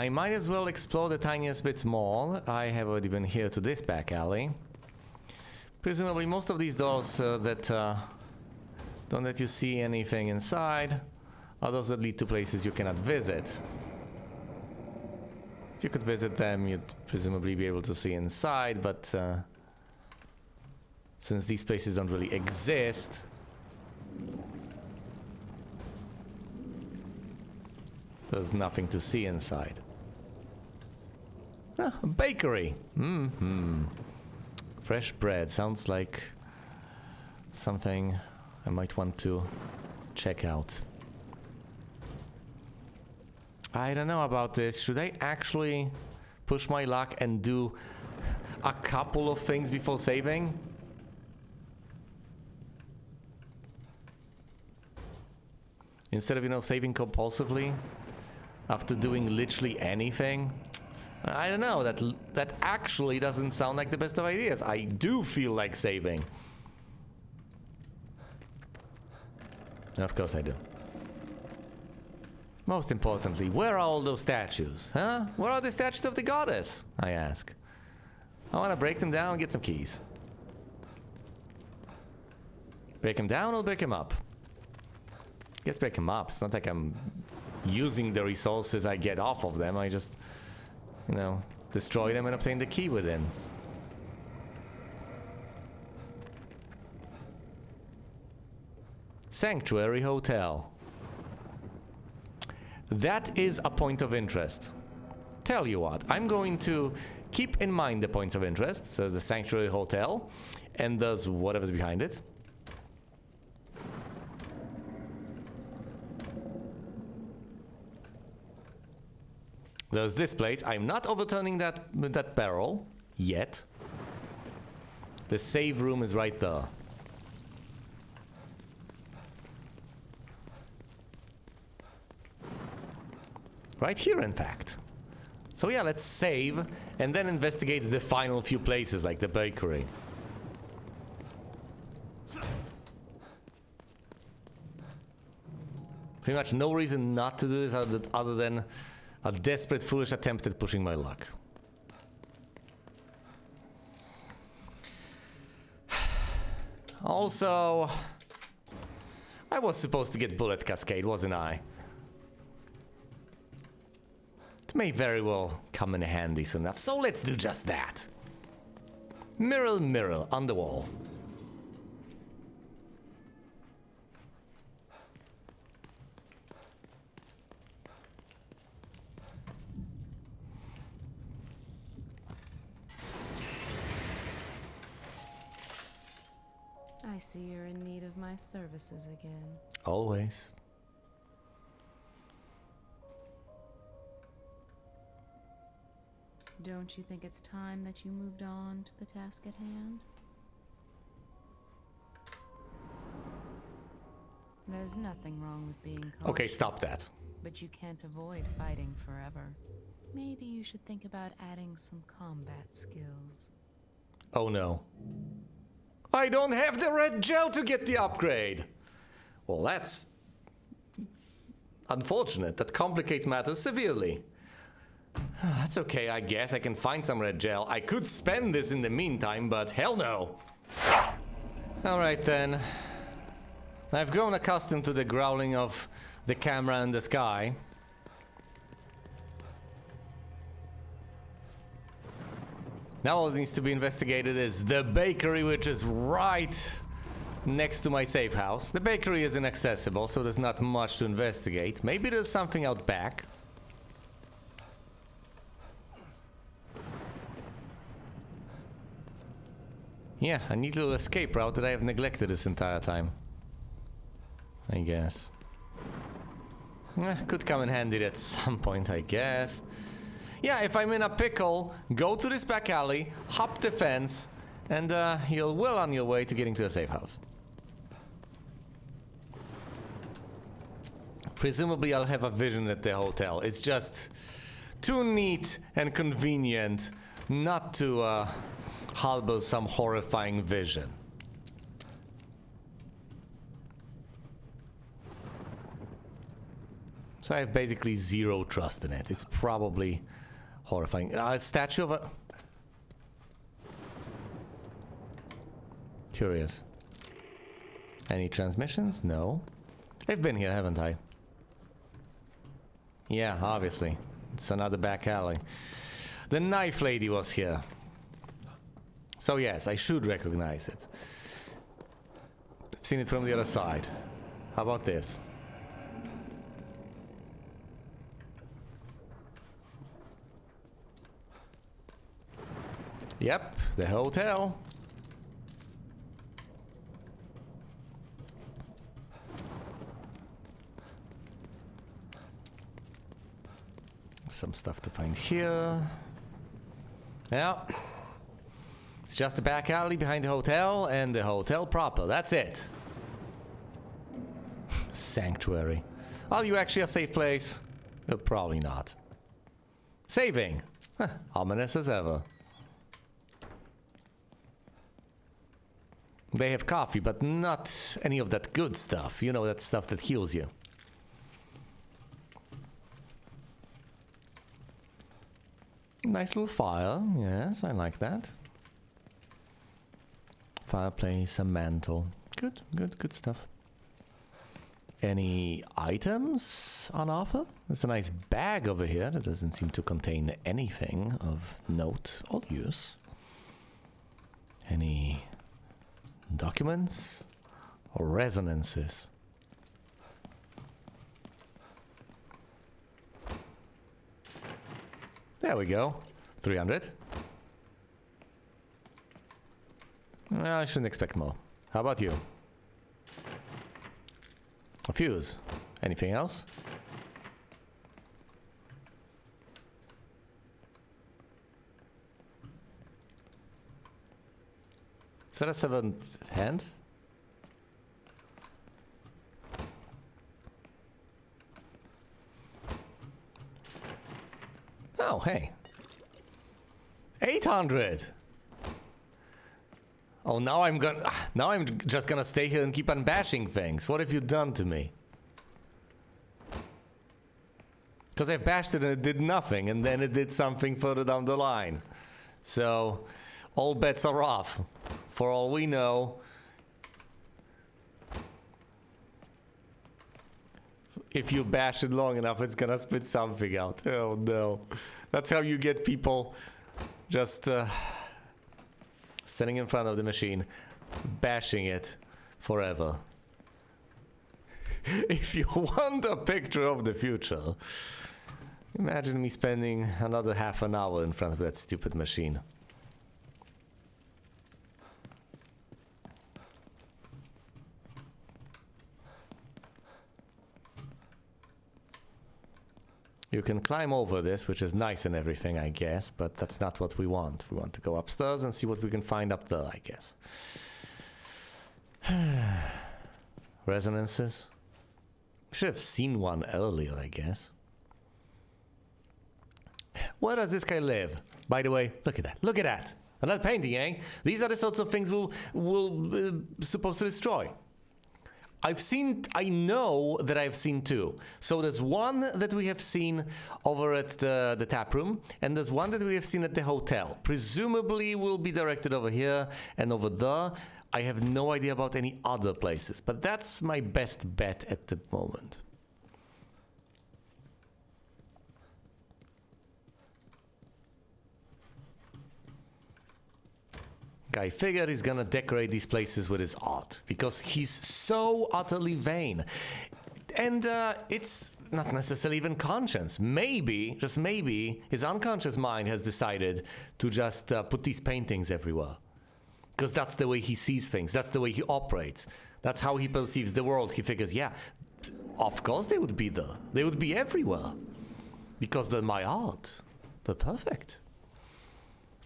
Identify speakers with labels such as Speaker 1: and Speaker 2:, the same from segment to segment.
Speaker 1: I might as well explore the tiniest bits more. I have already been here to this back alley. Presumably most of these doors that don't let you see anything inside are those that lead to places you cannot visit. If you could visit them, you'd presumably be able to see inside, but since these places don't really exist, there's nothing to see inside. Ah, a bakery. Fresh bread. Sounds like something I might want to check out. I don't know about this. Should I actually push my luck and do a couple of things before saving? Instead of, you know, saving compulsively after doing literally anything? I don't know, that actually doesn't sound like the best of ideas. I do feel like saving. Of course I do. Most importantly, where are all those statues? Huh? Where are the statues of the goddess? I ask. I want to break them down and get some keys. Break them down or break them up? Guess break them up. It's not like I'm using the resources I get off of them. I just, you know, destroy them and obtain the key within. Sanctuary Hotel. That is a point of interest. Tell you what, I'm going to keep in mind the points of interest. So the Sanctuary Hotel, and there's whatever's behind it. There's this place. I'm not overturning that barrel yet. The save room is right there. Right here, in fact. So yeah, let's save and then investigate the final few places, like the bakery. Pretty much no reason not to do this other than a desperate, foolish attempt at pushing my luck. Also, I was supposed to get Bullet Cascade, wasn't I? It may very well come in handy soon enough, so let's do just that. Mirror, mirror on the wall.
Speaker 2: I see you're in need of my services again.
Speaker 1: Always.
Speaker 2: Don't you think it's time that you moved on to the task at hand? There's nothing wrong with being cautious.
Speaker 1: Okay, stop that.
Speaker 2: But you can't avoid fighting forever. Maybe you should think about adding some combat skills.
Speaker 1: Oh no. I don't have the red gel to get the upgrade! Well, that's unfortunate. That complicates matters severely. That's okay, I guess. I can find some red gel. I could spend this in the meantime, but hell no. Alright then. I've grown accustomed to the growling of the camera in the sky. Now all that needs to be investigated is the bakery, which is right next to my safe house. The bakery is inaccessible, so there's not much to investigate. Maybe there's something out back. Yeah, a neat little escape route that I have neglected this entire time. I guess. Could come in handy at some point, I guess. Yeah, if I'm in a pickle, go to this back alley, hop the fence, and you're well on your way to getting to the safe house. Presumably I'll have a vision at the hotel. It's just too neat and convenient not to harbor some horrifying vision. So I have basically zero trust in it. It's probably horrifying. A statue of a... Curious. Any transmissions? No. I've been here, haven't I? Yeah, obviously. It's another back alley. The knife lady was here. So yes, I should recognize it. I've seen it from the other side. How about this? Yep, the hotel. Some stuff to find here. Yeah. It's just a back alley behind the hotel and the hotel proper. That's it. Sanctuary. Are you actually a safe place? Probably not. Saving. Huh, ominous as ever. They have coffee, but not any of that good stuff. You know, that stuff that heals you. Nice little fire. Yes, I like that. Fireplace, a mantle. Good, good, good stuff. Any items on offer? There's a nice bag over here that doesn't seem to contain anything of note or use. Any documents or resonances? There we go. 300. I shouldn't expect more. How about you? A fuse. Anything else? Is that a seventh hand? Oh, hey. 800. Oh, now I'm just gonna stay here and keep on bashing things. What have you done to me? Because I bashed it and it did nothing, and then it did something further down the line. So, all bets are off. For all we know, if you bash it long enough, it's gonna spit something out. Oh no. That's how you get people just standing in front of the machine, bashing it forever. If you want a picture of the future, imagine me spending another half an hour in front of that stupid machine. You can climb over this, which is nice and everything, I guess, but that's not what we want. We want to go upstairs and see what we can find up there, I guess. Resonances? Should have seen one earlier, I guess. Where does this guy live? By the way, look at that. Look at that. Another painting, eh? These are the sorts of things we'll supposed to destroy. I know that I've seen two. So there's one that we have seen over at the tap room, and there's one that we have seen at the hotel. Presumably will be directed over here and over there. I have no idea about any other places, but that's my best bet at the moment. Guy figured he's gonna decorate these places with his art because he's so utterly vain. And it's not necessarily even conscious. Maybe, just maybe, his unconscious mind has decided to just put these paintings everywhere. Because that's the way he sees things. That's the way he operates. That's how he perceives the world. He figures, yeah, of course they would be there. They would be everywhere. Because they're my art. They're perfect.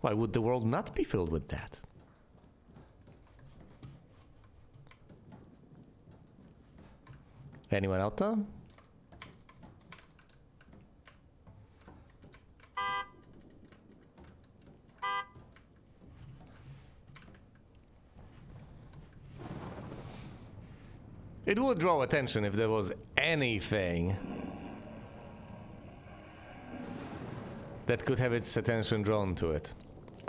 Speaker 1: Why would the world not be filled with that? Anyone out there? It would draw attention if there was anything that could have its attention drawn to it.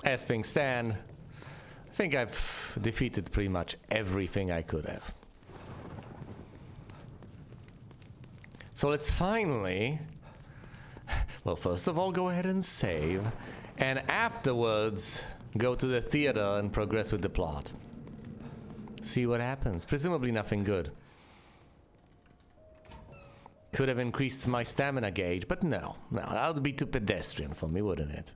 Speaker 1: As things stand, I think I've defeated pretty much everything I could have. So let's finally, well, first of all, go ahead and save, and afterwards go to the theater and progress with the plot. See what happens. Presumably nothing good. Could have increased my stamina gauge, but no, that would be too pedestrian for me, wouldn't it?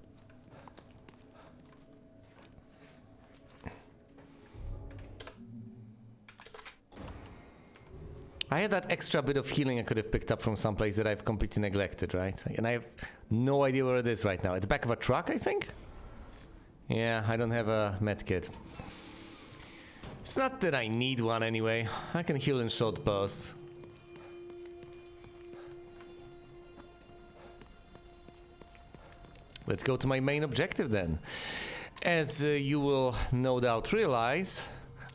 Speaker 1: I had that extra bit of healing I could have picked up from someplace that I've completely neglected, right? And I have no idea where it is right now. At the back of a truck, I think? Yeah, I don't have a medkit. It's not that I need one anyway. I can heal in short bursts. Let's go to my main objective then. As you will no doubt realize,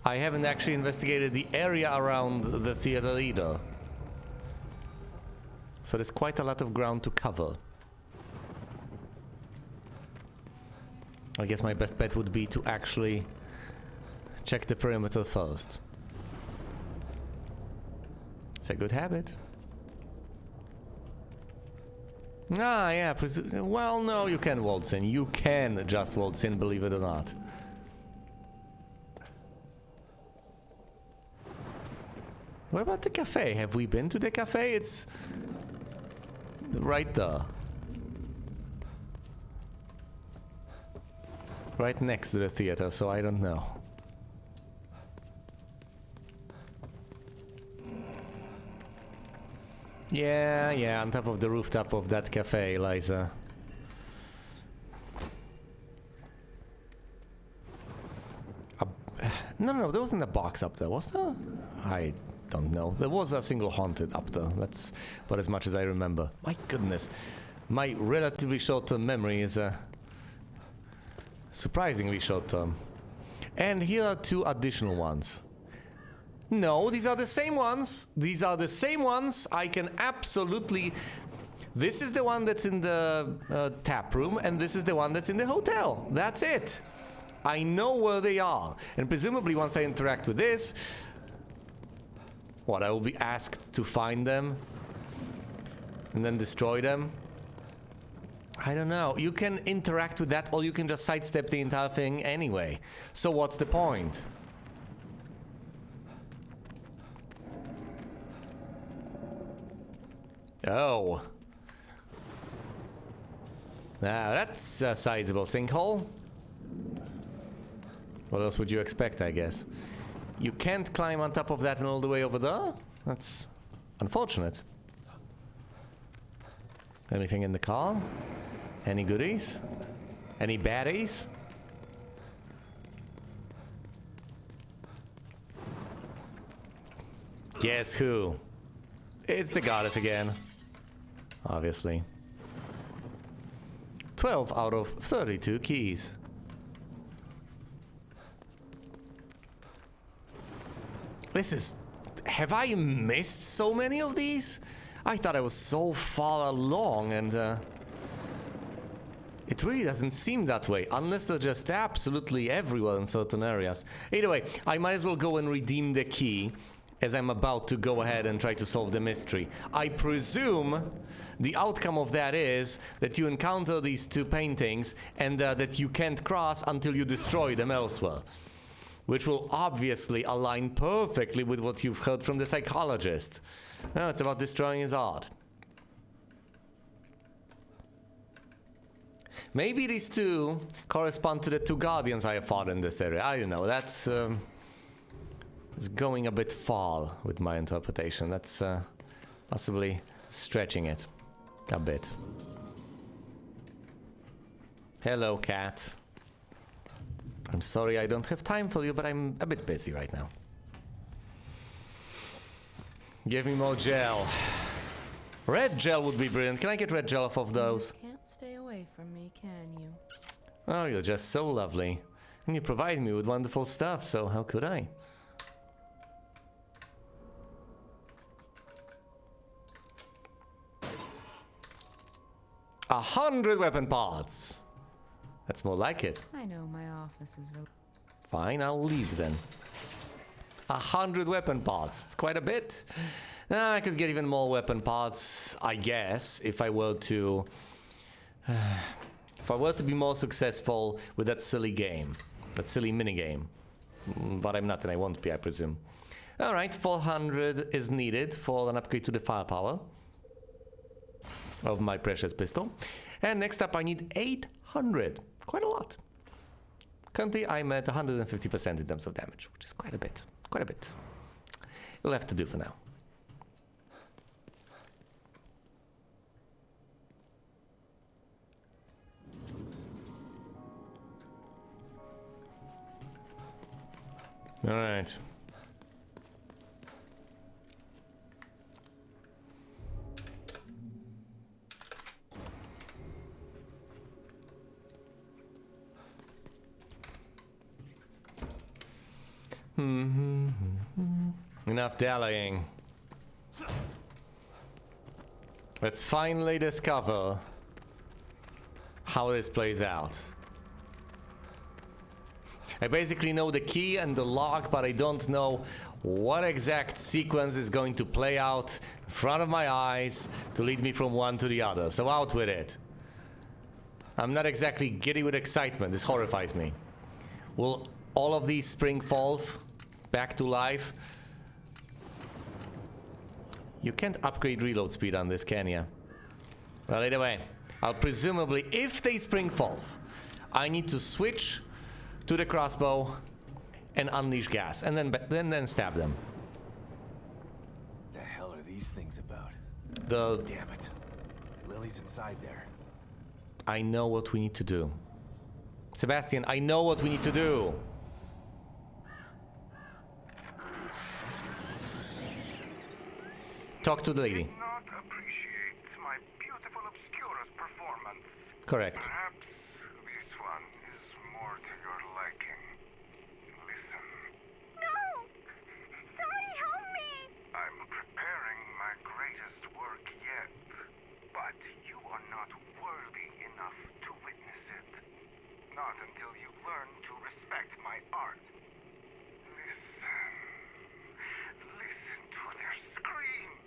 Speaker 1: I haven't actually investigated the area around the theater either. So there's quite a lot of ground to cover. I guess my best bet would be to actually check the perimeter first. It's a good habit. Ah, yeah, well, no, you can waltz in. You can just waltz in, believe it or not. What about the cafe? Have we been to the cafe? It's right there. Right next to the theater, so I don't know. Yeah, on top of the rooftop of that cafe, Liza. No, there wasn't a box up there, was there? I don't know. There was a single haunted up there. That's about as much as I remember. My goodness. My relatively short-term memory is surprisingly short-term. And here are two additional ones. No, these are the same ones. These are the same ones. I can absolutely... This is the one that's in the tap room, and this is the one that's in the hotel. That's it. I know where they are. And presumably once I interact with this... What, I will be asked to find them? And then destroy them? I don't know. You can interact with that, or you can just sidestep the entire thing anyway. So what's the point? Oh. Now that's a sizable sinkhole. What else would you expect, I guess? You can't climb on top of that and all the way over there? That's unfortunate. Anything in the car? Any goodies? Any baddies? Guess who? It's the goddess again. Obviously. 12 out of 32 keys. This is... Have I missed so many of these? I thought I was so far along, and it really doesn't seem that way, unless they're just absolutely everywhere in certain areas. Either way, I might as well go and redeem the key, as I'm about to go ahead and try to solve the mystery. I presume the outcome of that is that you encounter these two paintings, and that you can't cross until you destroy them elsewhere. Which will obviously align perfectly with what you've heard from the psychologist. No, it's about destroying his art. Maybe these two correspond to the two guardians I have fought in this area. I don't know. That's is going a bit far with my interpretation. That's possibly stretching it a bit. Hello, cat. I'm sorry I don't have time for you, but I'm a bit busy right now. Give me more gel. Red gel would be brilliant. Can I get red gel off of those?
Speaker 2: You can't stay away from me, can you?
Speaker 1: Oh, you're just so lovely. And you provide me with wonderful stuff, so how could I? 100 weapon parts. That's more like it.
Speaker 2: I know my office is.
Speaker 1: Fine, I'll leave then. 100 weapon parts. It's quite a bit. I could get even more weapon parts, I guess, if I were to be more successful with that silly game, that silly minigame. But I'm not, and I won't be, I presume. All right, 400 is needed for an upgrade to the firepower of my precious pistol. And next up, I need 800. Quite a lot. Currently, I'm at 150% in terms of damage, which is quite a bit. Quite a bit. It'll have to do for now. All right. Enough dallying. Let's finally discover how this plays out. I basically know the key and the lock, but I don't know what exact sequence is going to play out in front of my eyes to lead me from one to the other. So out with it. I'm not exactly giddy with excitement. This horrifies me. Will all of these spring fall back to life? You can't upgrade reload speed on this, can you? Well, either way, I'll presumably, if they spring fall, I need to switch to the crossbow and unleash gas, and then stab them.
Speaker 3: The hell are these things about?
Speaker 1: The
Speaker 3: Damn it. Lily's inside there.
Speaker 1: I know what we need to do. Sebastian, I know what we need to do. Talk to the lady.
Speaker 4: Did not appreciate my beautiful Obscurus performance.
Speaker 1: Correct.
Speaker 4: Perhaps this one is more to your liking. Listen.
Speaker 5: No! Somebody help me!
Speaker 4: I'm preparing my greatest work yet, but you are not worthy enough to witness it. Not until you learn to respect my art. Listen to their screams,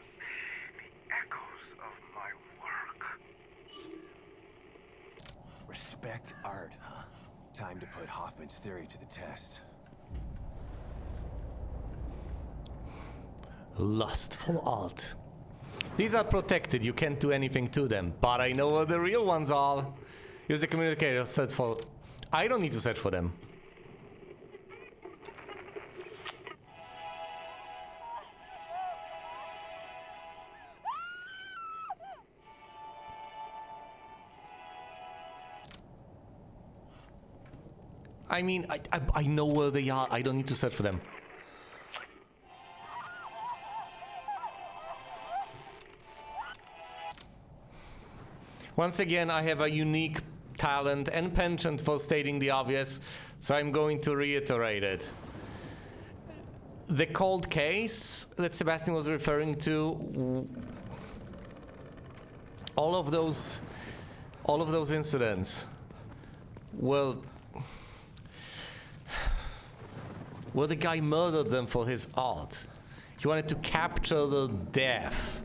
Speaker 4: the echoes of my work.
Speaker 3: Respect art, huh? Time to put Hoffman's theory to the test.
Speaker 1: Lustful art. These are protected, you can't do anything to them, but I know where the real ones are. Use the communicator, search for... I don't need to search for them. I mean, I know where they are, I don't need to search for them. Once again, I have a unique talent and penchant for stating the obvious, so I'm going to reiterate it. The cold case that Sebastian was referring to, all of those incidents, well, the guy murdered them for his art. He wanted to capture the death.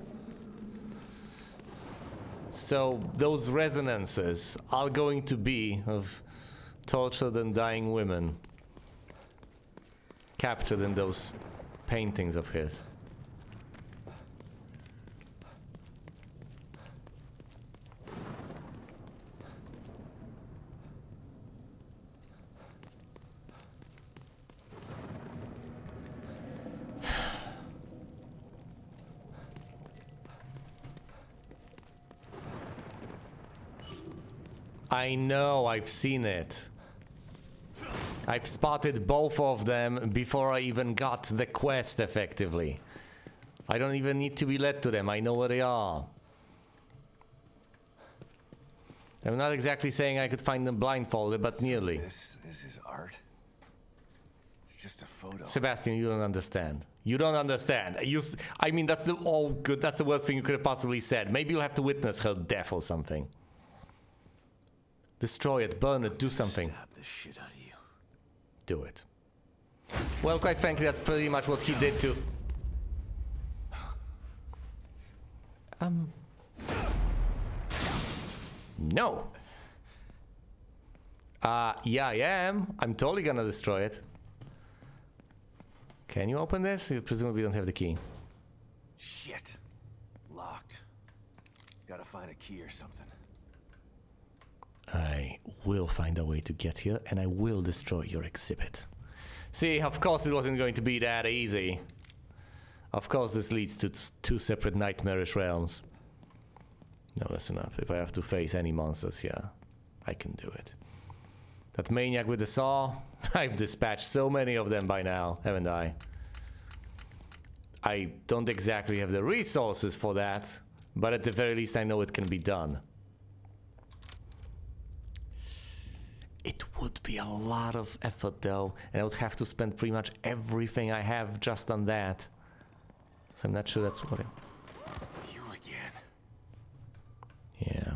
Speaker 1: So those resonances are going to be of tortured and dying women captured in those paintings of his. I know, I've seen it. I've spotted both of them before I even got the quest, effectively. I don't even need to be led to them, I know where they are. I'm not exactly saying I could find them blindfolded, but nearly.
Speaker 3: This is his art? It's just a photo.
Speaker 1: Sebastian, you don't understand. You don't understand. I mean, that's the worst thing you could have possibly said. Maybe you'll have to witness her death or something. Destroy it, burn it, do something.
Speaker 3: Stab the shit out of you.
Speaker 1: Do it. Well, quite frankly, that's pretty much what he did to... No! Yeah, I am. I'm totally gonna destroy it. Can you open this? You presumably don't have the key.
Speaker 3: Shit. Locked. Gotta find a key or something.
Speaker 1: I will find a way to get here, and I will destroy your exhibit. See, of course it wasn't going to be that easy. Of course this leads to two separate nightmarish realms. Now listen up, if I have to face any monsters here, I can do it. That maniac with the saw, I've dispatched so many of them by now, haven't I? I don't exactly have the resources for that, but at the very least I know it can be done. It would be a lot of effort though, and I would have to spend pretty much everything I have just on that. So I'm not sure that's what
Speaker 3: You again.
Speaker 1: Yeah.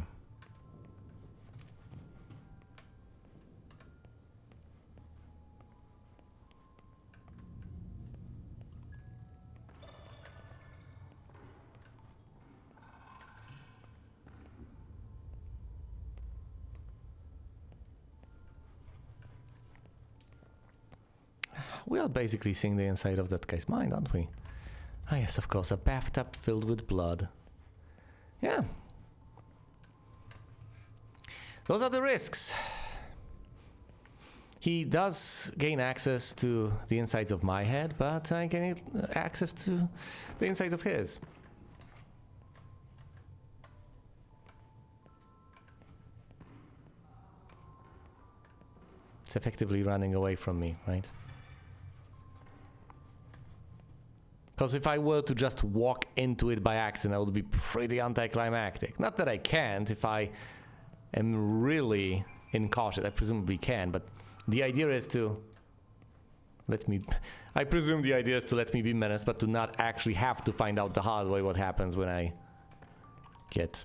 Speaker 1: We are basically seeing the inside of that guy's mind, aren't we? Ah, yes, of course, a bathtub filled with blood. Yeah. Those are the risks. He does gain access to the insides of my head, but I gain access to the insides of his. It's effectively running away from me, right? Because if I were to just walk into it by accident, I would be pretty anticlimactic. Not that I can't, if I am really incautious. I presumably can, but the idea is to let me... I presume the idea is to let me be menaced, but to not actually have to find out the hard way what happens when I get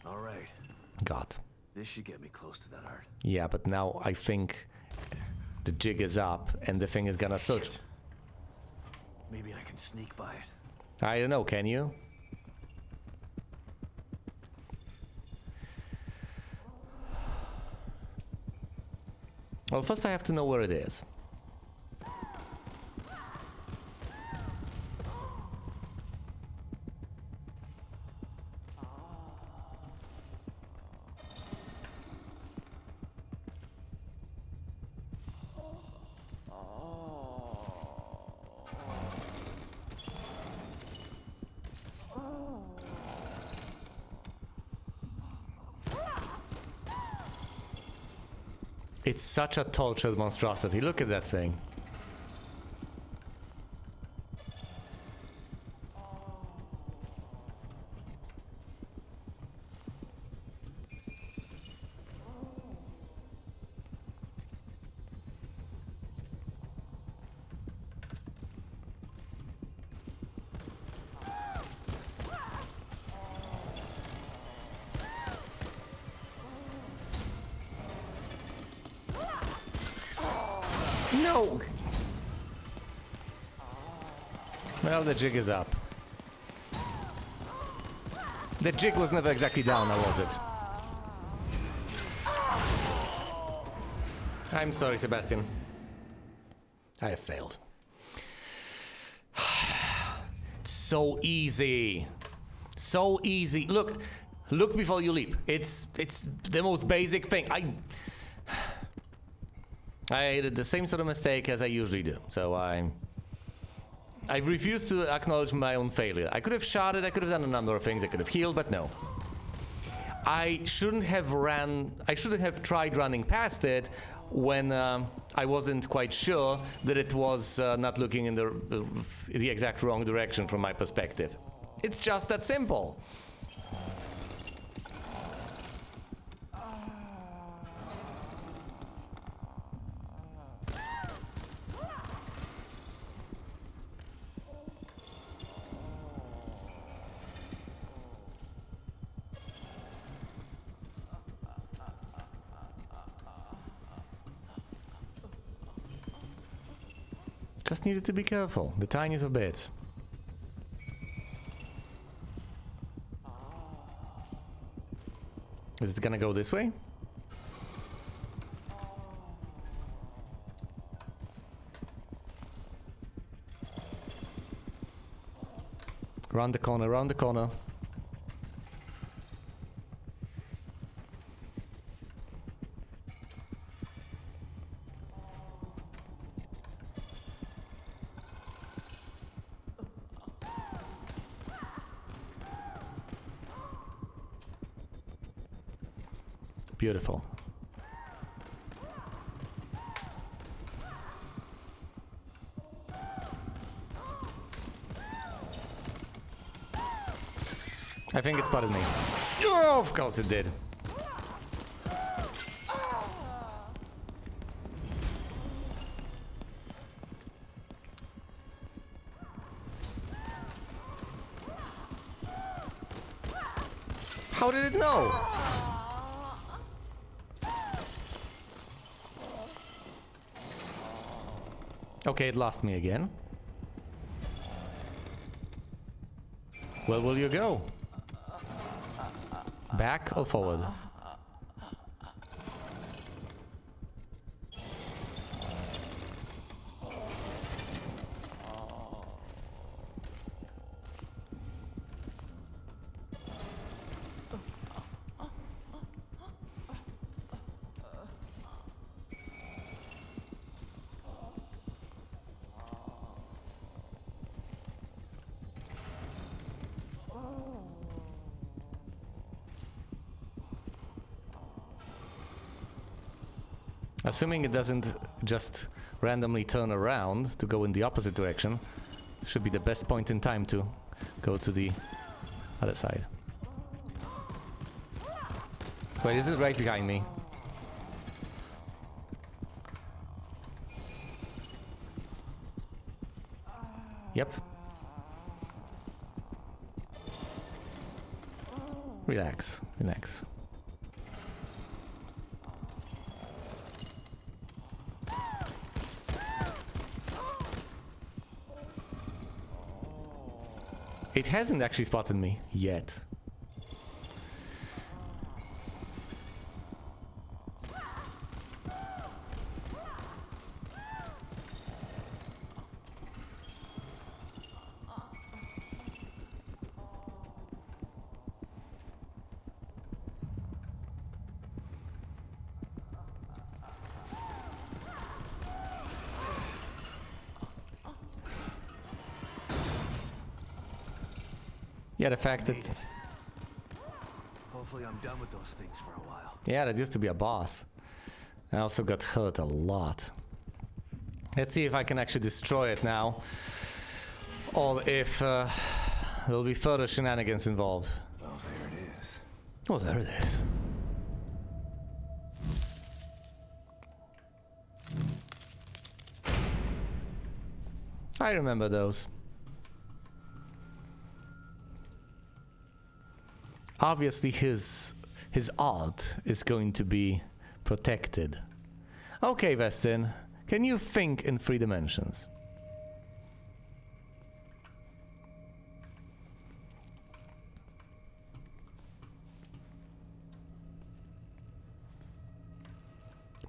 Speaker 3: All right.
Speaker 1: got.
Speaker 3: This should get me close to that art.
Speaker 1: Yeah, but now I think the jig is up and the thing is gonna search.
Speaker 3: Shit. Maybe I can sneak by it.
Speaker 1: I don't know, can you? Well, first I have to know where it is. It's such a tortured monstrosity. Look at that thing. No! Well, the jig is up. The jig was never exactly down, now was it? I'm sorry, Sebastian. I have failed. So easy. So easy. Look before you leap. It's the most basic thing. I did the same sort of mistake as I usually do, so I refuse to acknowledge my own failure. I could have shot it, I could have done a number of things, I could have healed, but no. I shouldn't have tried running past it when I wasn't quite sure that it was not looking in the exact wrong direction from my perspective. It's just that simple. Just needed to be careful, the tiniest of bits. Is it gonna go this way? Round the corner, round the corner. Beautiful. I think it spotted me. Oh, of course it did. How did it know? Okay, it lost me again. Where will you go? Back or forward? Assuming it doesn't just randomly turn around to go in the opposite direction, should be the best point in time to go to the other side. Wait, is it right behind me? Yep. Relax, relax. It hasn't actually spotted me yet. Yeah, the fact that...
Speaker 3: Hopefully I'm done with those things for a while.
Speaker 1: Yeah, that used to be a boss. I also got hurt a lot. Let's see if I can actually destroy it now. Or if there'll be further shenanigans involved.
Speaker 3: Oh, there it is.
Speaker 1: Oh, there it is. I remember those. Obviously his art is going to be protected. Okay, Vestin, can you think in 3 dimensions?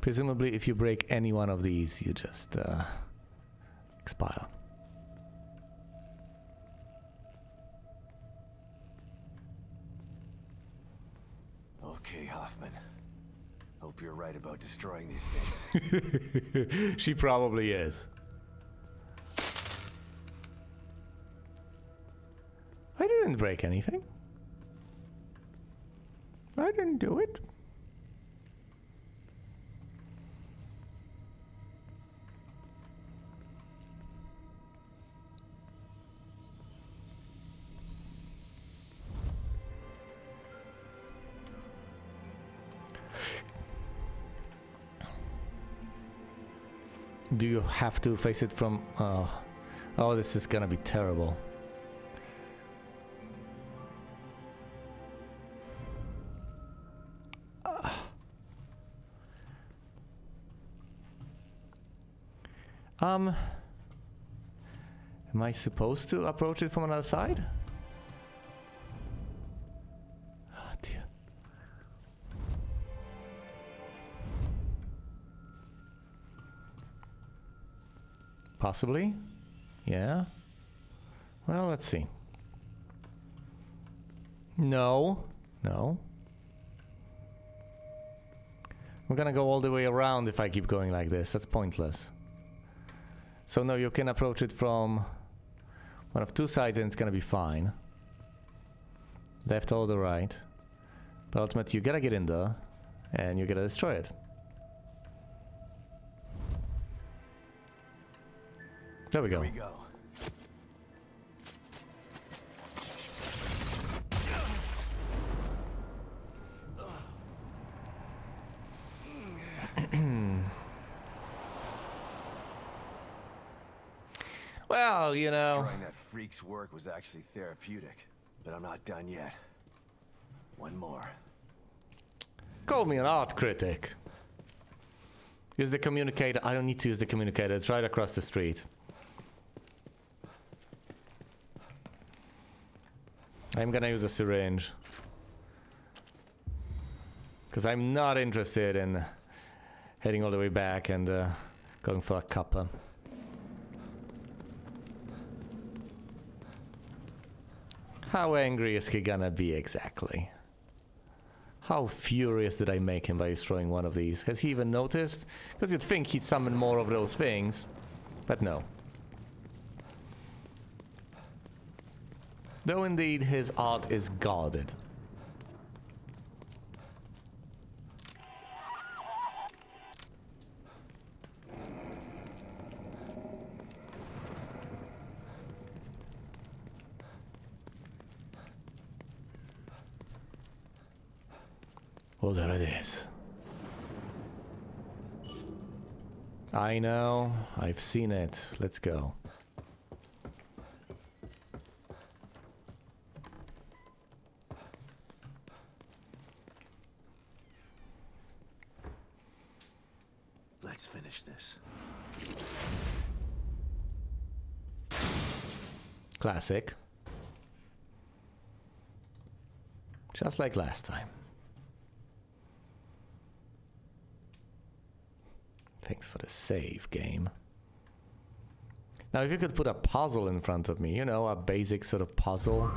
Speaker 1: Presumably if you break any one of these, you just expire.
Speaker 3: Okay, Hoffman. Hope you're right about destroying these things.
Speaker 1: She probably is. I didn't break anything. I didn't do it. Do you have to face it from... oh, this is gonna be terrible. Am I supposed to approach it from another side? Oh dear. Possibly? Yeah? Well, let's see. No. No. We're gonna go all the way around if I keep going like this. That's pointless. So no, you can approach it from one of two sides and it's gonna be fine. Left or the right. But ultimately you gotta get in there and you gotta destroy it. There we go.
Speaker 3: Here we go.
Speaker 1: Well, you know.
Speaker 3: Destroying that freak's work was actually therapeutic, but I'm not done yet. One more.
Speaker 1: Call me an art critic. Use the communicator. I don't need to use the communicator. It's right across the street. I'm gonna use a syringe. Because I'm not interested in heading all the way back and going for a cuppa. How angry is he gonna be exactly? How furious did I make him by destroying one of these? Has he even noticed? Because you'd think he'd summon more of those things. But no. Though indeed his art is guarded. Well, there it is. I know, I've seen it. Let's go.
Speaker 3: Let's finish this.
Speaker 1: Classic. Just like last time. Thanks for the save, game. Now, if you could put a puzzle in front of me, you know, a basic sort of puzzle.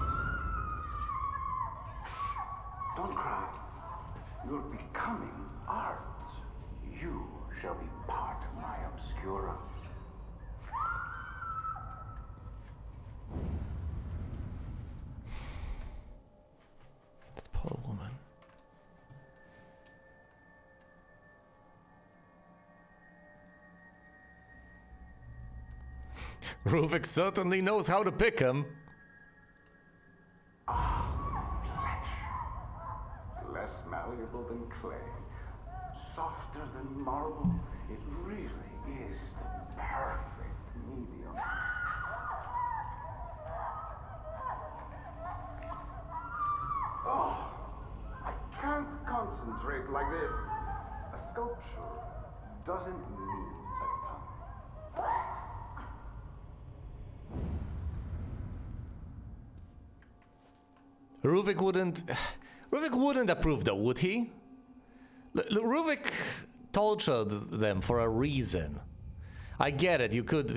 Speaker 6: Don't cry. You're becoming art. You shall be part of my obscura.
Speaker 1: That poor woman. Ruvik certainly knows how to pick him.
Speaker 6: Less malleable than clay, softer than marble. It really is the perfect medium. Oh, I can't concentrate like this. A sculpture doesn't need a tongue.
Speaker 1: Ruvik wouldn't approve though, would he? Ruvik tortured them for a reason. I get it, you could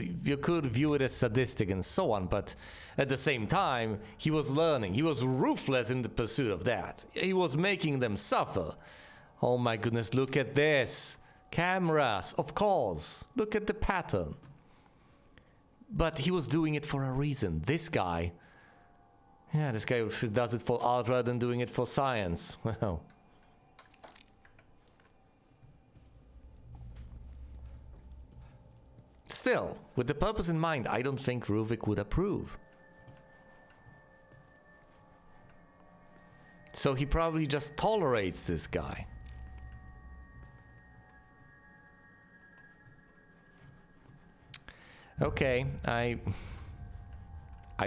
Speaker 1: view it as sadistic and so on, but at the same time, he was learning. He was ruthless in the pursuit of that. He was making them suffer. Oh my goodness, look at this. Cameras, of course. Look at the pattern. But he was doing it for a reason. This guy... Yeah, this guy does it for art rather than doing it for science. Well. Still, with the purpose in mind, I don't think Ruvik would approve. So he probably just tolerates this guy. Okay, I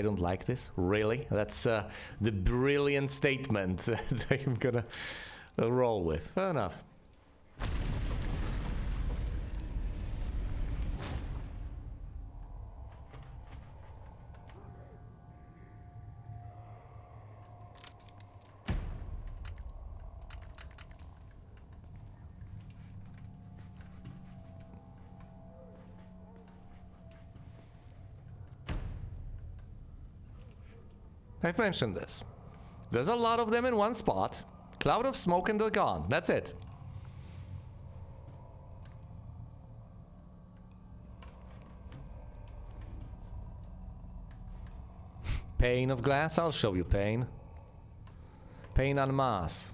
Speaker 1: don't like this, really. That's the brilliant statement that I'm gonna roll with. Fair enough. I've mentioned this. There's a lot of them in one spot. Cloud of smoke and they're gone. That's it. Pane of glass? I'll show you pane. Pane en masse.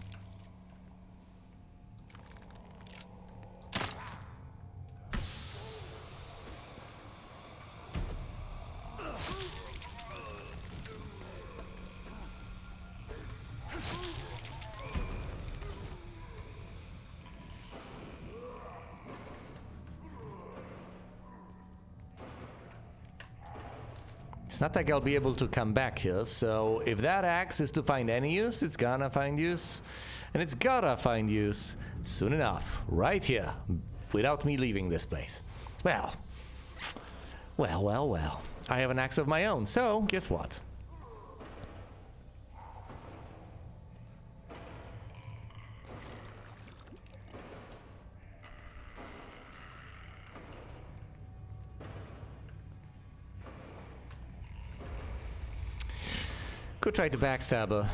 Speaker 1: It's not like I'll be able to come back here, so if that axe is to find any use, it's gonna find use. And it's gotta find use soon enough, right here, without me leaving this place. Well. I have an axe of my own, so guess what? Could try to backstab her.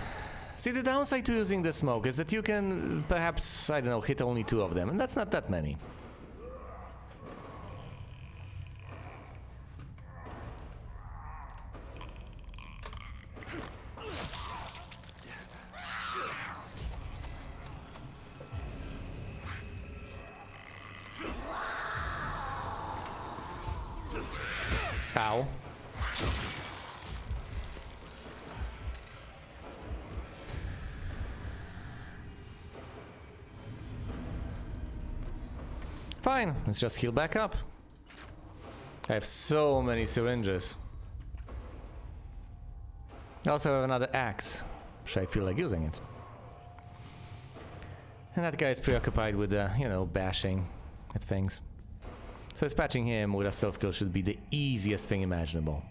Speaker 1: See, the downside to using the smoke is that you can perhaps, I don't know, hit only 2 of them, and that's not that many. Ow. Fine, let's just heal back up. I have so many syringes. I also have another axe, should I feel like using it. And that guy is preoccupied with, you know, bashing at things. So dispatching him with a stealth kill should be the easiest thing imaginable.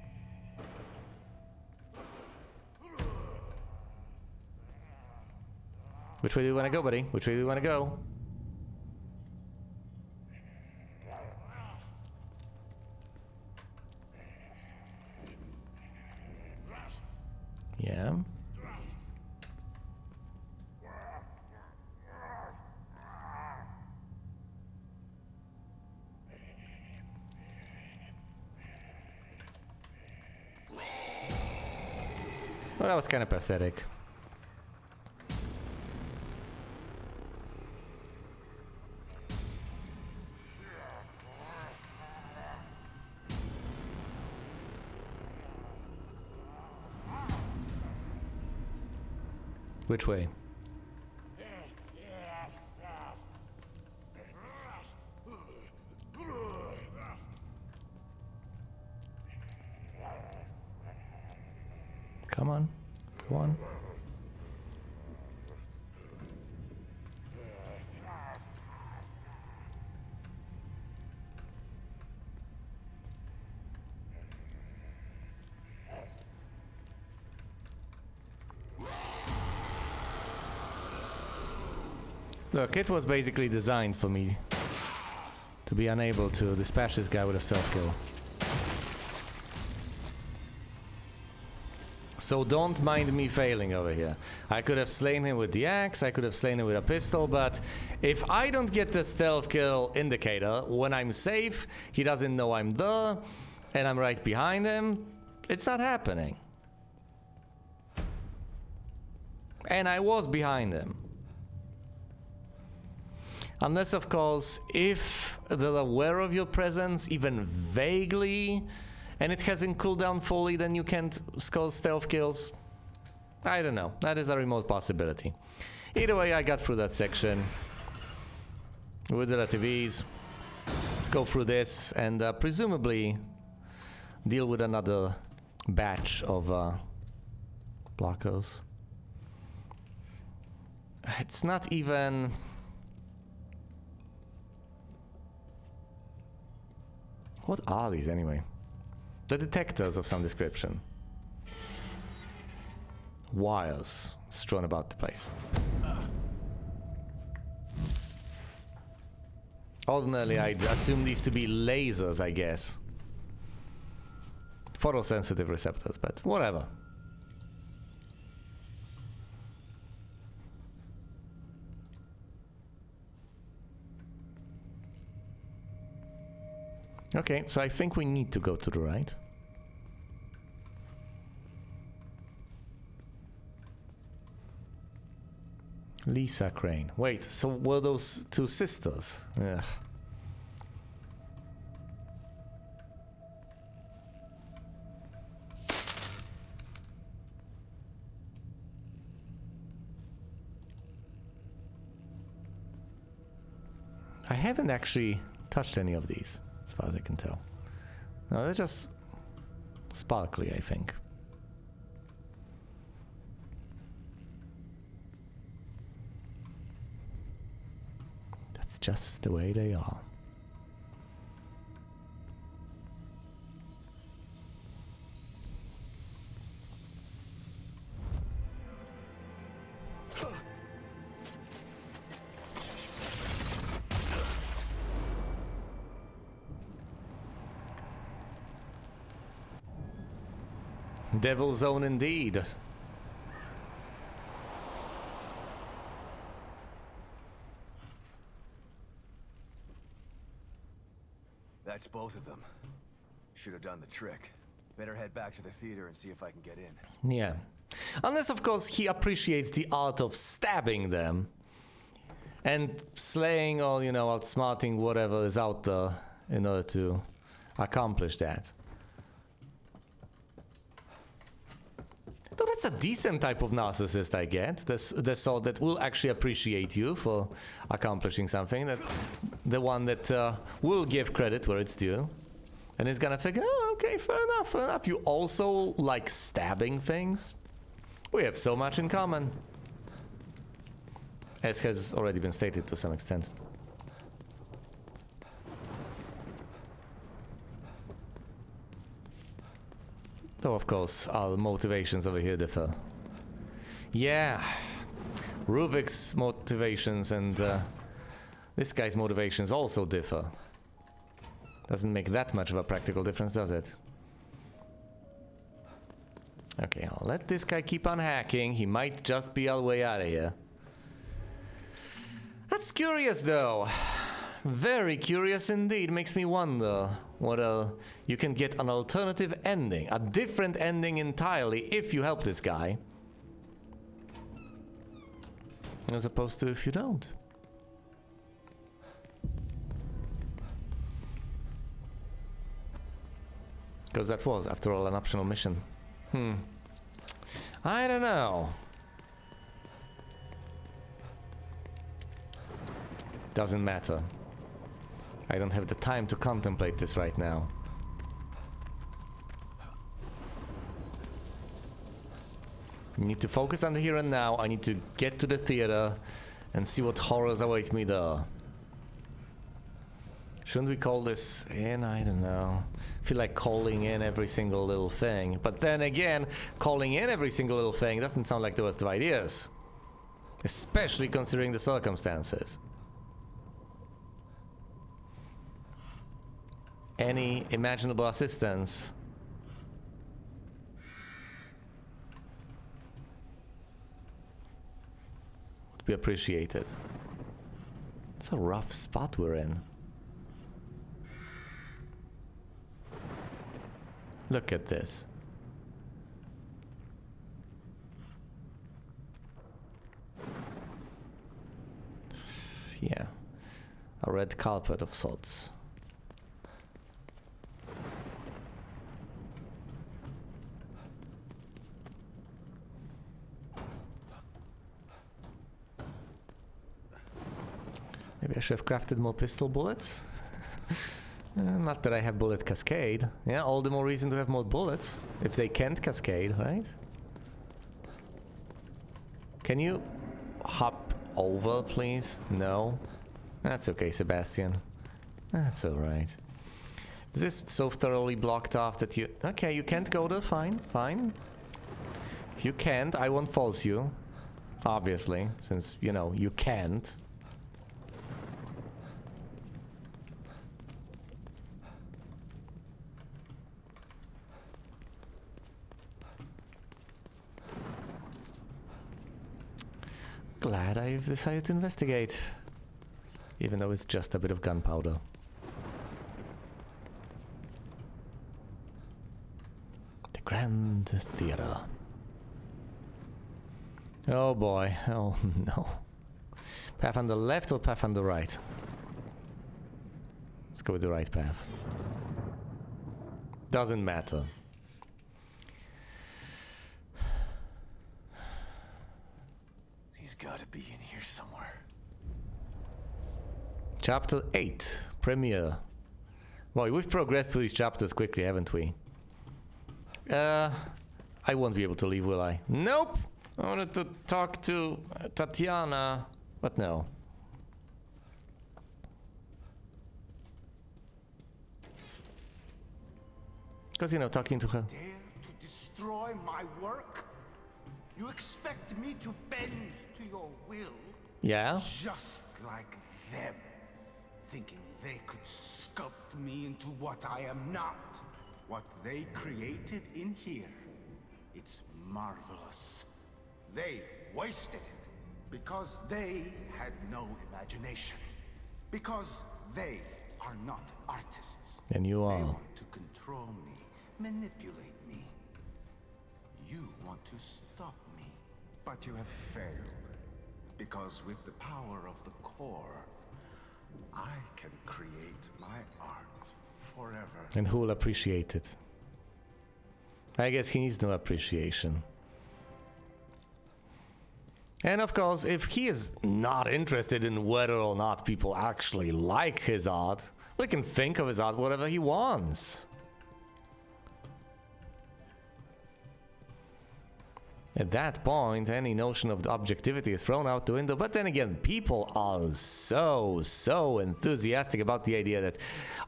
Speaker 1: Which way do you want to go, buddy? Which way do you want to go? Yeah. Well, that was kind of pathetic. Which way? Come on. Come on. Look, it was basically designed for me to be unable to dispatch this guy with a stealth kill. So don't mind me failing over here. I could have slain him with the axe, I could have slain him with a pistol, but if I don't get the stealth kill indicator when I'm safe, he doesn't know I'm there, and I'm right behind him, it's not happening. And I was behind him. Unless, of course, if they're aware of your presence, even vaguely, and it hasn't cooled down fully, then you can't score stealth kills. I don't know. That is a remote possibility. Either way, I got through that section with relative ease. Let's go through this and presumably deal with another batch of blockers. It's not even... What are these anyway? The detectors of some description. Wires strewn about the place. Ordinarily, I'd assume these to be lasers, I guess. Photosensitive receptors, but whatever. Okay, so I think we need to go to the right. Lisa Crane. Wait, so were those two sisters? Yeah. I haven't actually touched any of these, as far as I can tell. No, they're just sparkly, I think. That's just the way they are. Devil Zone indeed.
Speaker 3: That's both of them. Should have done the trick. Better head back to the theater and see if I can get in.
Speaker 1: Yeah. Unless, of course, he appreciates the art of stabbing them and slaying or, you know, outsmarting whatever is out there in order to accomplish that. Though that's a decent type of narcissist, I get. The sort that will actually appreciate you for accomplishing something. That the one that will give credit where it's due. And is gonna figure, oh, okay, fair enough, fair enough. You also like stabbing things? We have so much in common. As has already been stated to some extent. Though, of course, our motivations over here differ. Yeah, Ruvik's motivations and this guy's motivations also differ. Doesn't make that much of a practical difference, does it? Okay, I'll let this guy keep on hacking. He might just be our way out of here. That's curious, though. Very curious indeed. Makes me wonder whether you can get an alternative ending, a different ending entirely if you help this guy, as opposed to if you don't. Because that was, after all, an optional mission. I don't know. Doesn't matter. I don't have the time to contemplate this right now. I need to focus on the here and now. I need to get to the theater and see what horrors await me there. Shouldn't we call this in? I don't know. I feel like calling in every single little thing. But then again, calling in every single little thing doesn't sound like the worst of ideas. Especially considering the circumstances. Any imaginable assistance would be appreciated. It's a rough spot we're in. Look at this. Yeah, a red carpet of sorts. Maybe I should have crafted more pistol bullets. Not that I have bullet cascade. Yeah, all the more reason to have more bullets. If they can't cascade, right? Can you hop over, please? No? That's okay, Sebastian. That's alright. Is this so thoroughly blocked off that you... Okay, you can't go there, fine, fine. If you can't, I won't force you. Obviously, since, you know, you can't. Glad I've decided to investigate, even though it's just a bit of gunpowder. Grand Theater. Oh boy, oh no. Path on the left or path on the right? Let's go with the right path. Doesn't matter.
Speaker 3: He's gotta be in here somewhere.
Speaker 1: Chapter 8, Premiere. Well, we've progressed through these chapters quickly, haven't we? I won't be able to leave, will I? Nope! I wanted to talk to Tatiana, but no. Because, you know, talking to her.
Speaker 6: Dare to destroy my work? You expect me to bend to your will?
Speaker 1: Yeah?
Speaker 6: Just like them. Thinking they could sculpt me into what I am not. What they created in here. It's marvelous. They wasted it. Because they had no imagination. Because they are not artists.
Speaker 1: And you
Speaker 6: They
Speaker 1: are.
Speaker 6: want to control me, manipulate me. You want to stop me. But you have failed. Because with the power of the core, I can create my art forever.
Speaker 1: And who will appreciate it? I guess he needs no appreciation. And of course, if he is not interested in whether or not people actually like his art, well, he can think of his art whatever he wants. At that point, any notion of objectivity is thrown out the window. But then again, people are so enthusiastic about the idea that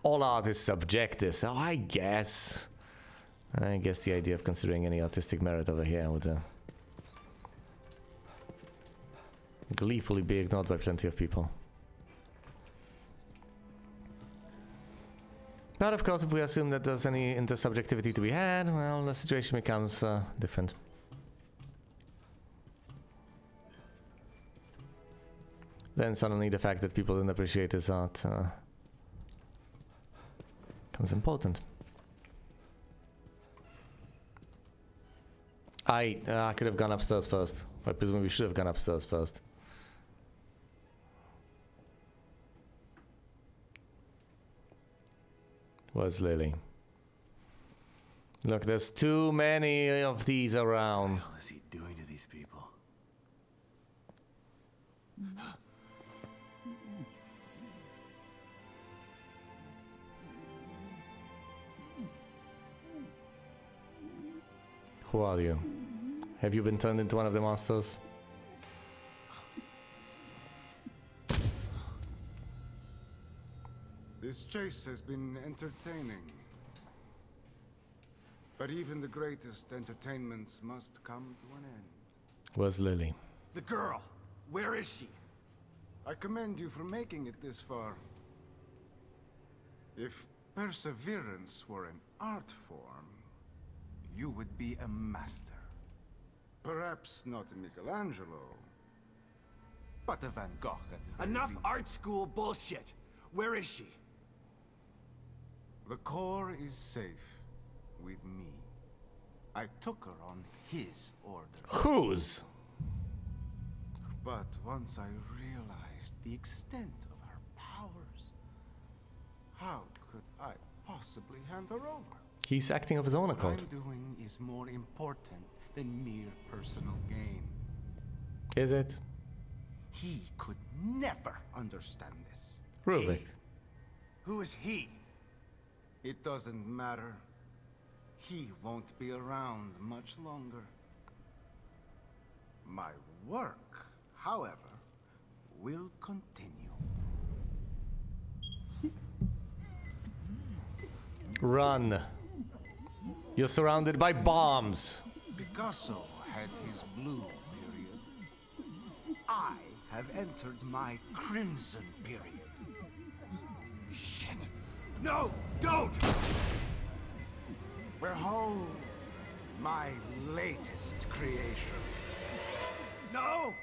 Speaker 1: all art is subjective. So I guess the idea of considering any artistic merit over here would gleefully be ignored by plenty of people. But of course, if we assume that there's any intersubjectivity to be had, well, the situation becomes different. Then suddenly the fact that people didn't appreciate his art becomes important. I could have gone upstairs first. I presume we should have gone upstairs first. Where's Lily? Look, there's too many of these around.
Speaker 3: What the hell is he doing to these people?
Speaker 1: Who are you? Have you been turned into one of the monsters?
Speaker 6: This chase has been entertaining. But even the greatest entertainments must come to an end.
Speaker 1: Where's Lily?
Speaker 3: The girl! Where is she?
Speaker 6: I commend you for making it this far. If perseverance were an art form, you would be a master. Perhaps not a Michelangelo, but a Van Gogh at the very
Speaker 3: Enough
Speaker 6: least.
Speaker 3: art school bullshit! Where is she?
Speaker 6: The core is safe with me. I took her on his order.
Speaker 1: Whose?
Speaker 6: But once I realized the extent of her powers, how could I possibly hand her over?
Speaker 1: He's acting of his own
Speaker 6: What
Speaker 1: accord.
Speaker 6: I'm doing is more important than mere personal gain.
Speaker 1: Is it?
Speaker 6: He could never understand this.
Speaker 1: Ruvik.
Speaker 3: Who is he?
Speaker 6: It doesn't matter. He won't be around much longer. My work, however, will continue.
Speaker 1: Run. You're surrounded by bombs.
Speaker 6: Picasso had his blue period. I have entered my crimson period.
Speaker 3: Shit! No! Don't!
Speaker 6: Behold, my latest creation.
Speaker 3: No!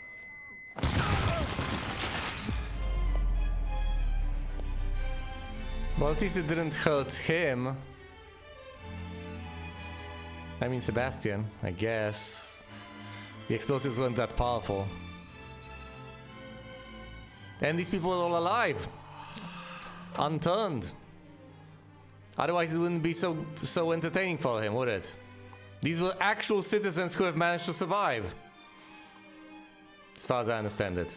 Speaker 1: Well, at least it didn't hurt him. I mean Sebastian, I guess. The explosives weren't that powerful. And these people are all alive. Unturned. Otherwise it wouldn't be so entertaining for him, would it? These were actual citizens who have managed to survive. As far as I understand it.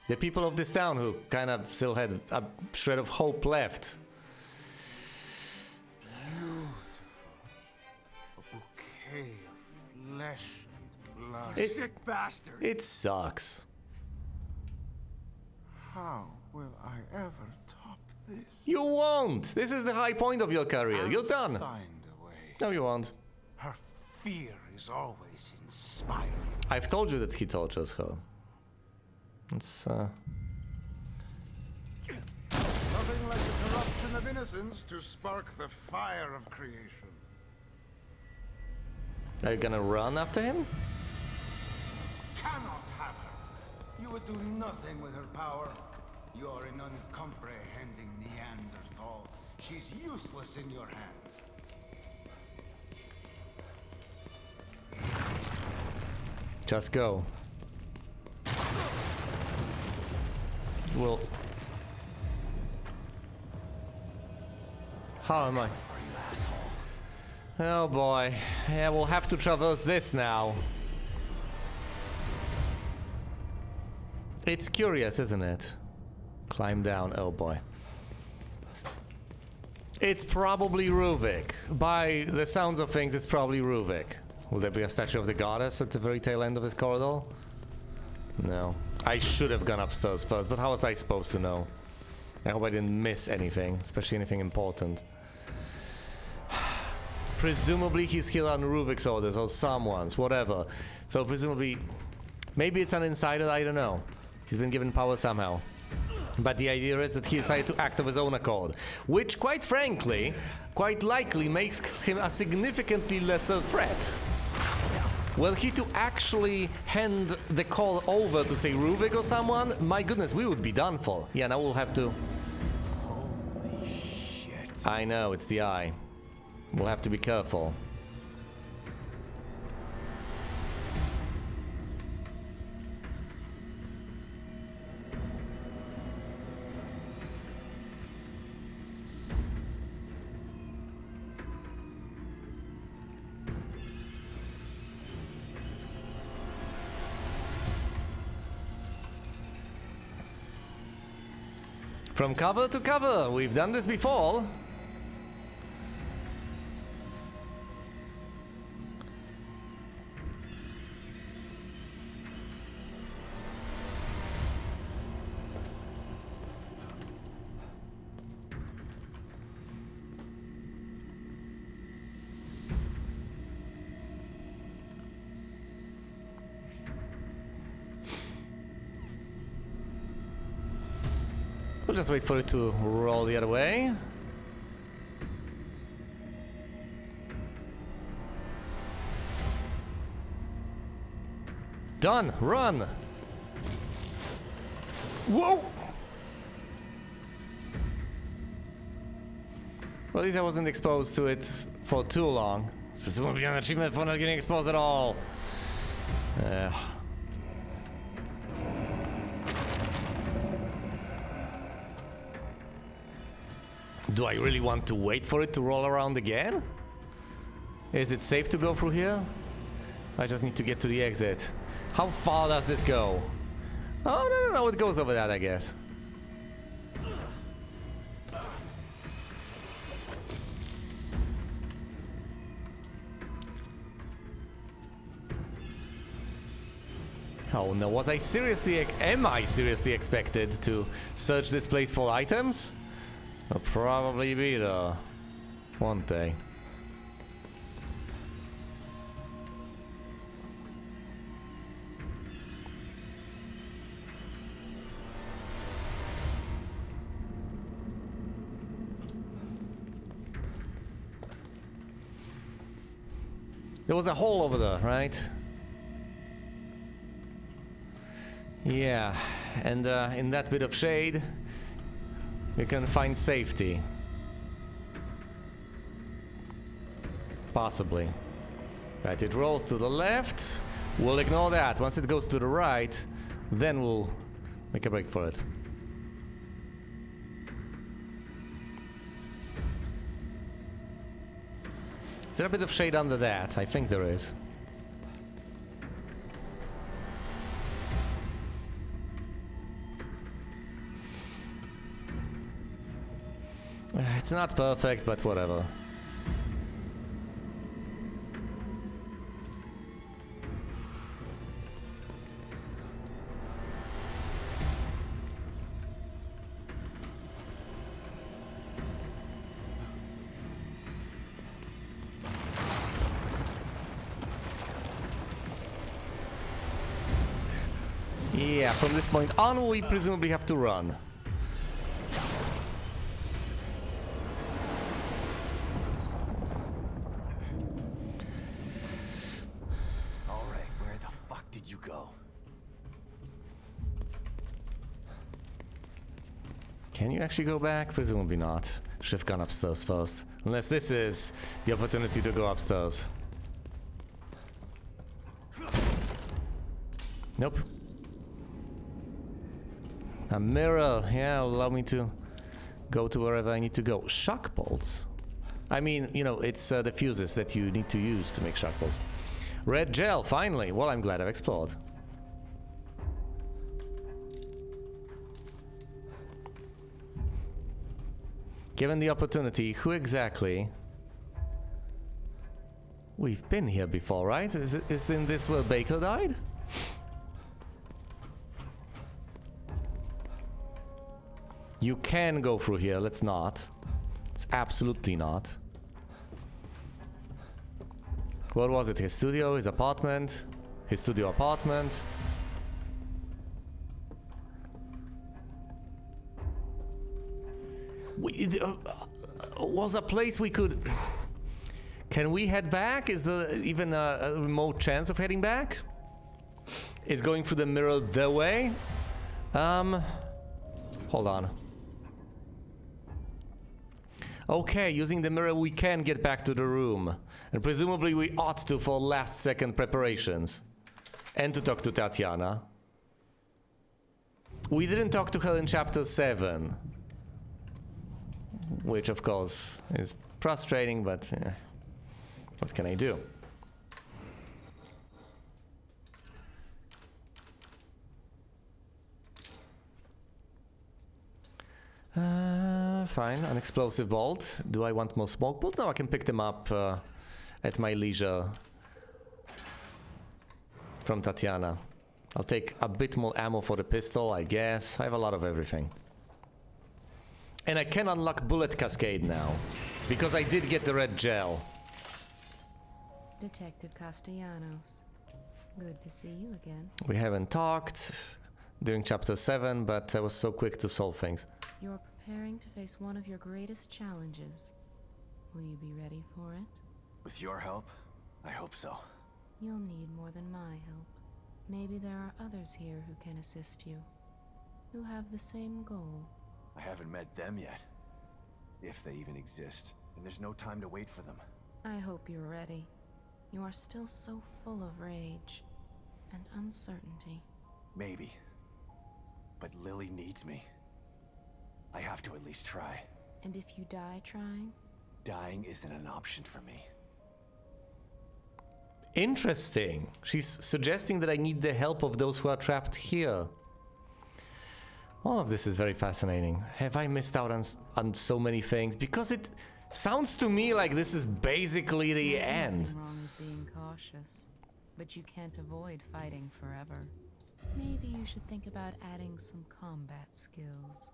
Speaker 1: The people of this town who kind of still had a shred of hope left.
Speaker 6: Beautiful. A bouquet of flesh and blood.
Speaker 3: Sick bastard!
Speaker 1: It sucks.
Speaker 6: How will I ever top this?
Speaker 1: You won't! This is the high point of your career. You're done.
Speaker 6: Find a way.
Speaker 1: No, you won't.
Speaker 6: Her fear is always inspiring.
Speaker 1: I've told you that he tortures her. It's,
Speaker 6: Nothing like the corruption of innocence to spark the fire of creation.
Speaker 1: Are you gonna run after him?
Speaker 6: Cannot have her. You would do nothing with her power. You are an uncomprehending Neanderthal. She's useless in your hands.
Speaker 1: Just go. Well... How am I? Oh boy. Yeah, we'll have to traverse this now. It's curious, isn't it? Climb down. Oh boy. It's probably Ruvik. By the sounds of things, it's probably Ruvik. Will there be a statue of the goddess at the very tail end of this corridor? No. I should have gone upstairs first, but how was I supposed to know? I hope I didn't miss anything, especially anything important. Presumably he's here on Ruvik's orders, or someone's, whatever. So presumably, maybe it's an insider, I don't know. He's been given power somehow. But the idea is that he decided to act of his own accord, which, quite frankly, quite likely makes him a significantly lesser threat. Were he to actually hand the call over to, say, Ruvik or someone, my goodness, we would be done for. Yeah, now we'll have to...
Speaker 3: Holy shit.
Speaker 1: I know, it's the eye. We'll have to be careful. From cover to cover, we've done this before. We'll just wait for it to roll the other way. Done! Run! Whoa! Well, at least I wasn't exposed to it for too long. Specifically an achievement for not getting exposed at all. Do I really want to wait for it to roll around again? Is it safe to go through here? I just need to get to the exit. How far does this go? Oh, no, it goes over that, I guess. Oh no, was I seriously, am I seriously expected to search this place for items? I'll probably be there one day. There was a hole over there, right? Yeah, and in that bit of shade, you can find safety. Possibly. Right, it rolls to the left. We'll ignore that. Once it goes to the right, then we'll make a break for it. Is there a bit of shade under that? I think there is. It's not perfect, but whatever. Yeah, from this point on, we presumably have to run.
Speaker 3: All right, where the fuck did you go?
Speaker 1: Can you actually go back? Presumably not. Should have gone upstairs first. Unless this is the opportunity to go upstairs. Nope. A mirror, yeah, allow me to go to wherever I need to go. Shock bolts? I mean, you know, it's the fuses that you need to use to make shock bolts. Red gel, finally. Well, I'm glad I've explored. Given the opportunity, who exactly? We've been here before, right? Is in this where Baker died? You can go through here, let's not. It's absolutely not. What was it? His studio, his apartment, his studio apartment. Was a place we could... Can we head back? Is there even a remote chance of heading back? Is going through the mirror the way? Hold on. Okay, using the mirror we can get back to the room. And presumably we ought to for last second preparations. And to talk to Tatiana. We didn't talk to her in chapter 7. Which of course is frustrating, but what can I do? Fine, an explosive bolt. Do I want more smoke bolts? No, I can pick them up at my leisure from Tatiana. I'll take a bit more ammo for the pistol, I guess. I have a lot of everything. And I can unlock Bullet Cascade now, because I did get the red gel.
Speaker 2: Detective Castellanos. Good to see you again.
Speaker 1: We haven't talked during chapter 7, but I was so quick to solve things.
Speaker 2: You're preparing to face one of your greatest challenges. Will you be ready for it?
Speaker 3: With your help, I hope so.
Speaker 2: You'll need more than my help. Maybe there are others here who can assist you, who have the same goal.
Speaker 3: I haven't met them yet. If they even exist. And there's no time to wait for them.
Speaker 2: I hope you're ready. You are still so full of rage and uncertainty.
Speaker 3: Maybe. But Lily needs me. I have to at least try.
Speaker 2: And if you die trying?
Speaker 3: Dying isn't an option for me.
Speaker 1: Interesting. She's suggesting that I need the help of those who are trapped here. All of this is very fascinating. Have I missed out on so many things? Because it sounds to me like this is basically the
Speaker 2: There's
Speaker 1: end.
Speaker 2: nothing wrong with being cautious, but you can't avoid fighting forever. Maybe you should think about adding some combat skills.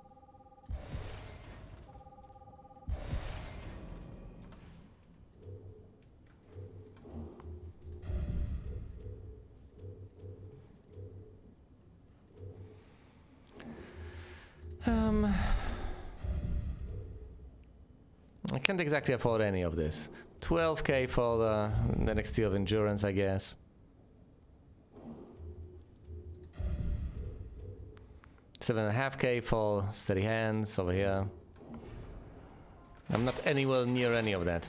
Speaker 1: I can't exactly afford any of this. 12k for the next tier of endurance, I guess. $7.5k for steady hands over here. I'm not anywhere near any of that.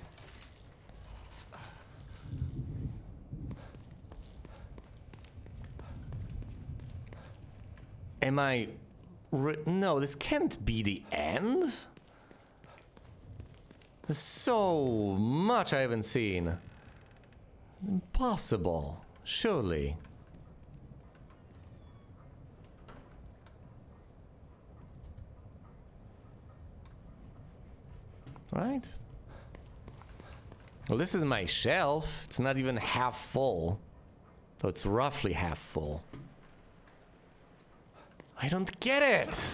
Speaker 1: Am I... No, this can't be the end. There's so much I haven't seen. Impossible, surely. Right? Well, this is my shelf. It's not even half full. So it's roughly half full. I don't get it!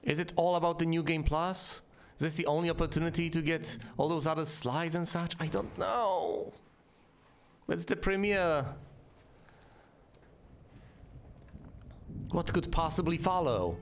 Speaker 1: Is it all about the New Game Plus? Is this the only opportunity to get all those other slides and such? I don't know. It's the premiere. What could possibly follow?